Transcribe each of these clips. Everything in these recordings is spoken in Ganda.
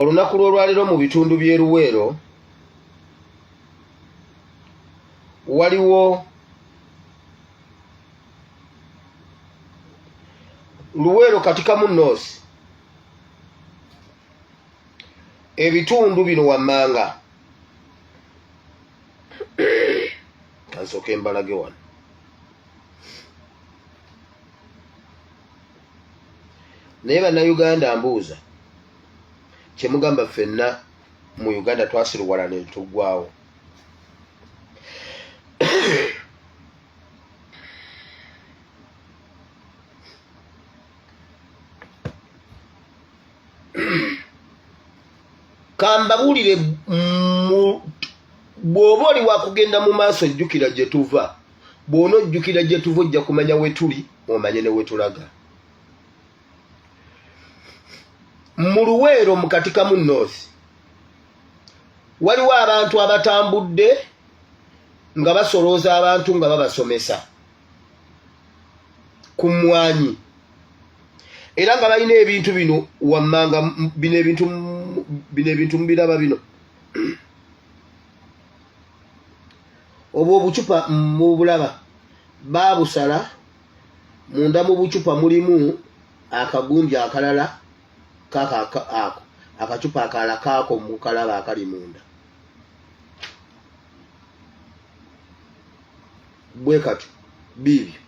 Olunaku lw'olwaleero mu bitundu by'e Luweero waliwo Luweero Katikamu North ebitundu bino wammanga kansooke mbalage wano naye bannayuganda mbuuza kyemugamba ffenna mu Uganda twasiruwala ne tuggwaawo kambabulire bw'oba oli wakugenda mu maaso ojjukira gye tuva bw'ona ojjukira gye tuva ojja kumanya we tuli omanye ne we tulaga mu Luweero mu Katikamu North waliwo abantu abatambudde nga basolooza abantu nga babasomesa ku mmwanyi era nga balina ebintu bino wammanga bino ebintu mubiraba bino obwo obucupa mubulaba babusala munda mu bucupa mulimu akagundi akalala ako akacupa akalala kaako mukalaba akali munda bwe kati bibyo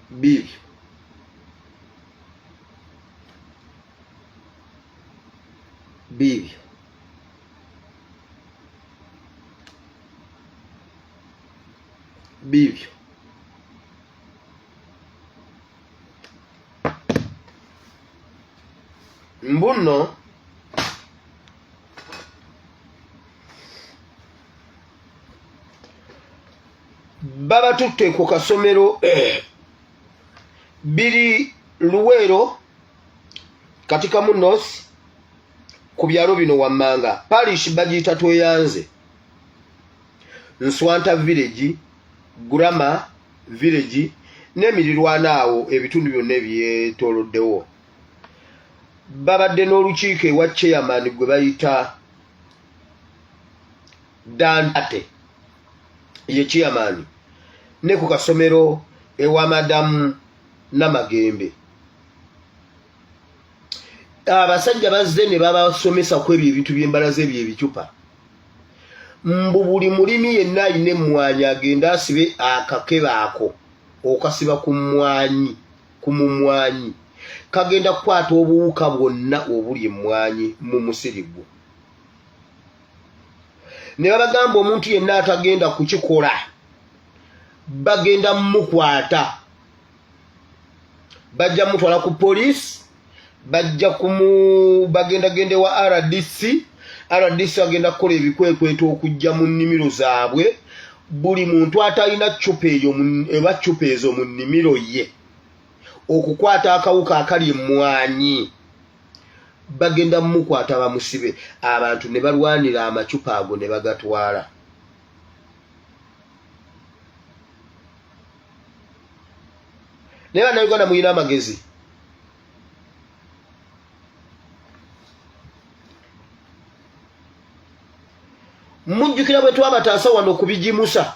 bibyo bibyo bibyo mbuno baba tutte ku kasomero biri Luweero Katikamu North ku byalo bino wammanga parish bagiyita Tweyanze Nswanta village Gurama village n'emirirwana awo ebitundu byonna ebyetooloddewo babadde n'olukiiko ewa chairman gwe bayita Dante ye chairman ne ku kasomero ewa madamu Namagembe abasajja bazze ne babasomesa ku ebyo ebintu by'embalaze ebyo ebicupa mbu buli mulimi yenna alina emmwanyi agenda asibe akakeba ako okasiba ku mmwanyi ku mumwanyi kagenda kukwata obuwuka bwonna obuli emmwanyi mu musiri gwo ne babagamba omuntu yenna atagenda kukikola bagenda mukwata bajja mutwala ku police bajja bagenda gende wa RDC agenda kukola ebikwekweto okujja mu nnimiro zaabwe buli muntu atalina cupa eyo eba cupa ezo mu nnimiro ye okukwata akawuka akali emmwanyi bagenda mukwata bamusibe abantu ne balwanira amacupa ago ne bagatwala ne bannayuganda muyina amagezi mujjukira bwe twabataasa wano kubijimusa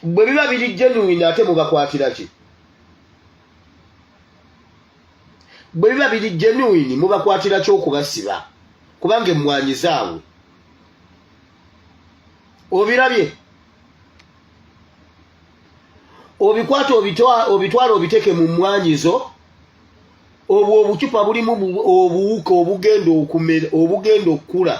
bwe biba biri genuine ate mubakwatira ki bwe biba biri genuine mubakwatira kyokubasiba kubanga emmwanyi zaabwe obirabye obikwata obitwala obiteke mu mmwanyi zo obwo obucupa bulimu obuwuka obugenda okukula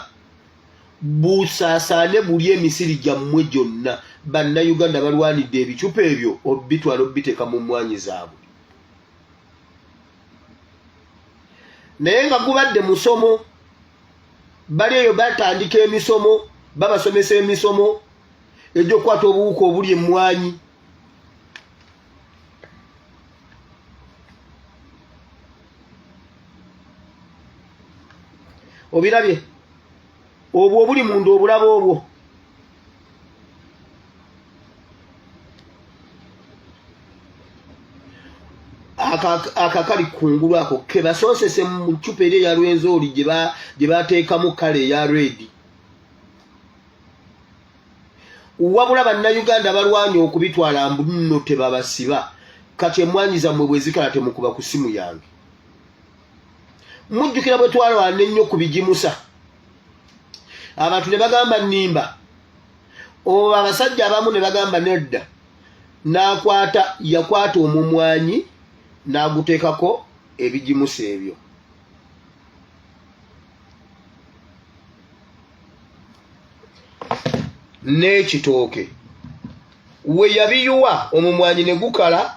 busaasaane buli emisiri gyammwe gyonna bannayuganda balwanidde ebicupa ebyo obitwala obiteka mu mmwanyi zaabwe naye nga gubadde musomo bali eyo batandika emisomo babasomesa emisomo egy'okukwata obuwuka obuli emmwanyi obirabye obwo buli mundu obulabo obwo akakali kungulu ako ke basoosese mu ccupa eri eya lwenzooli gye bateekamu kale eya redi. Wabula bannayuganda balwanya okubitwala mbu nno tebabasiba. Kati emmwanyi zammwe bwe zikala temukuba ku ssimu yange. Mujjukira bwe twalwana ennyo ku bigimusa. Abantu ne bagamba nnimba. Oba abasajja abamu ne bagamba nedda. Yakwata omumwanyi n'aguteekako ebigimusa ebyo. N'ekitooke we yabiyuwa omumwanyi ne gukala